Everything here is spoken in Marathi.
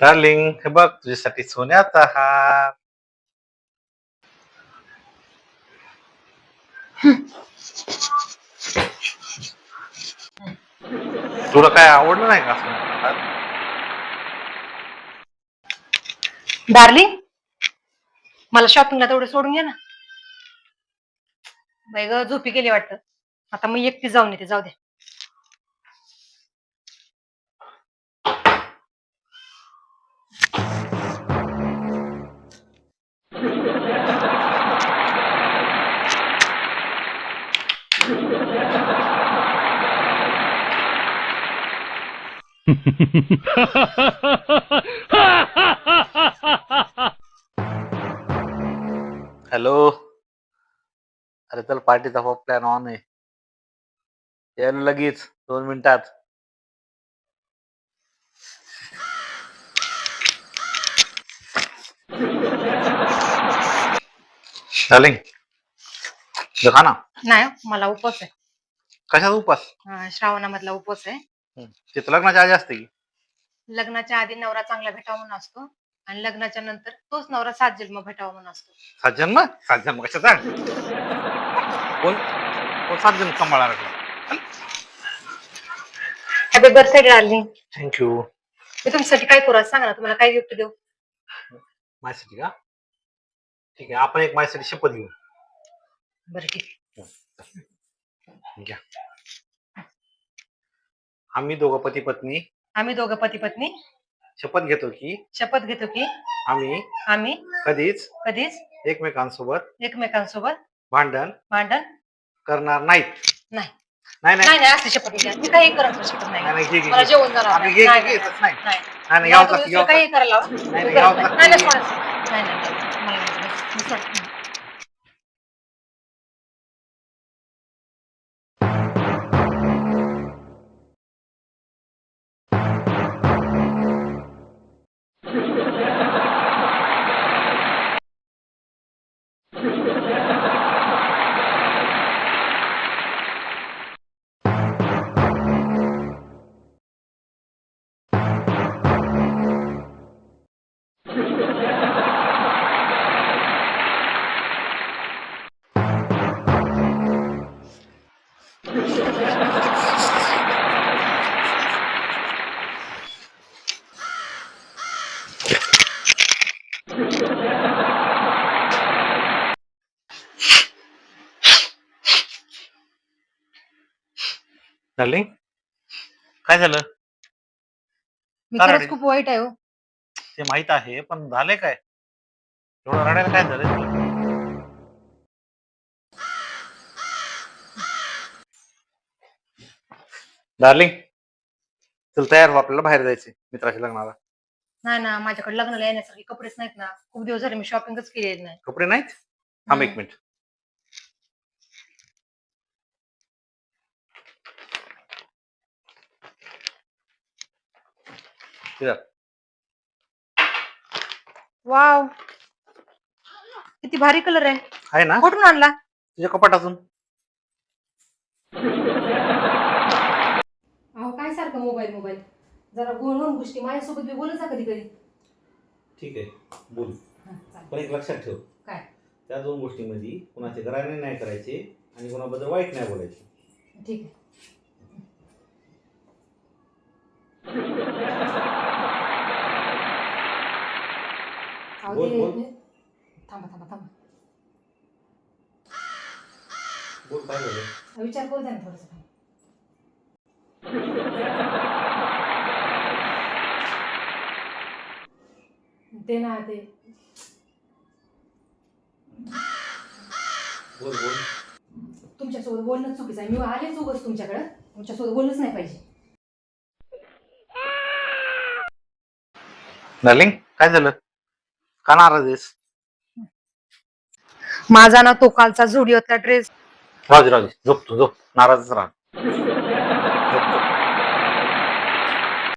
डार्लिंग, हे बघ तुझ्यासाठी सोन्याचा हार. तुला काय आवडलं नाही का सोन्याचा हार? डार्लिंग, मला शॉपिंगला तेवढं सोडून घे ना. बाई ग, झोपी गेली वाटतं. आता मी एकटी जाऊन येते, जाऊ दे. हॅलो. अरे चल, पार्टीचा प्लॅन ऑन आहे. यायला लगेच 2 मिनिटात. डार्लिंग, खा ना. नाही, मला उपवास आहे. कशाचा उपास? श्रावणामधला उपवास आहे. ते तर लग्नाच्या आधी असते की. लग्नाच्या आधी नवरा चांगला भेटावा म्हणून असतो, आणि लग्नाच्या नंतर तोच नवरा 7 जन्म भेटावा म्हणून असतो. 7 जन्म कशाचा? कोण कोण 7 जन्म सांभाळणार आहे? Happy birthday darling. थँक्यू. मी तुमच्यासाठी काय करू आज सांगा ना, तुम्हाला काय गिफ्ट देऊ? माझ्यासाठी का? ठीक आहे, आपण एक माझ्यासाठी शपथ घेऊ. बरं, ठीक आहे. घ्या. आम्ही दोघं पती पत्नी आम्ही दोघं पती पत्नी शपथ घेतो की आम्ही आम्ही कधीच कधीच एकमेकांसोबत भांडण करणार नाहीत. नाही नाही नाही नाही, असली शपथ घ्या. मी काही करत शपथ नाही. नाही, घे, घे, मला घे. जेवण जाणार आम्ही नाही. घे, नाही, घे, नाही, नाही. नाही. नाही, मला घ्यावंच तुम्ही लागतं, काही करायला लावा. नाही, मी घ्यावंच करत लागतं. नाही. नाही, नाही, नाही, नाही, मला नाही. मी सोडत नाही. डार्लिंग, काय झालं? मी का खरंच रडेल? खूप वाईट आहे हो. ते माहित आहे, पण झाले काय? एवढं रडायला काय झालं तुला? डार्लिंग, चल तयार हो, आपल्याला बाहेर जायचंय मित्राच्या लग्नाला. नाही ना, माझ्याकडे लग्नाला येण्यासारखे कपडेच नाहीत ना. खूप दिवस झाले मी शॉपिंगच केलेली नाही. कपडे नाहीत? थांब एक मिनिट. वाव, किती भारी कलर आहे. आहे ना? कुठून आणला? तुझ्या कपाटातून. अहो, काय सारखं मोबाईल जरा बोलून गोष्टी माझ्यासोबत बी बोलायचा कधी कधी. ठीक आहे, बोल. चालेल. पण एक लक्षात ठेव, काय? त्या 2 गोष्टींमध्ये कुणाचे घराणे नाही करायचे आणि कुणाबद्दल वाईट नाही बोलायचे. ठीक आहे. अहो, बोल, बोल. थांबा. बोल, काय झालं? विचार करू द्या ना थोडंसं. ते ना ते बोल. तुमच्यासोबत बोलणं चुकीचं आहे. मी आलेच उगाच तुमच्याकडं. तुमच्यासोबत बोलणंच नाही पाहिजे. डार्लिंग, काय झालं? का नाराज आहेस? माझा ना तो कालचा झुडिओतला ड्रेस. राहू दे, झोप, नाराजच राहा.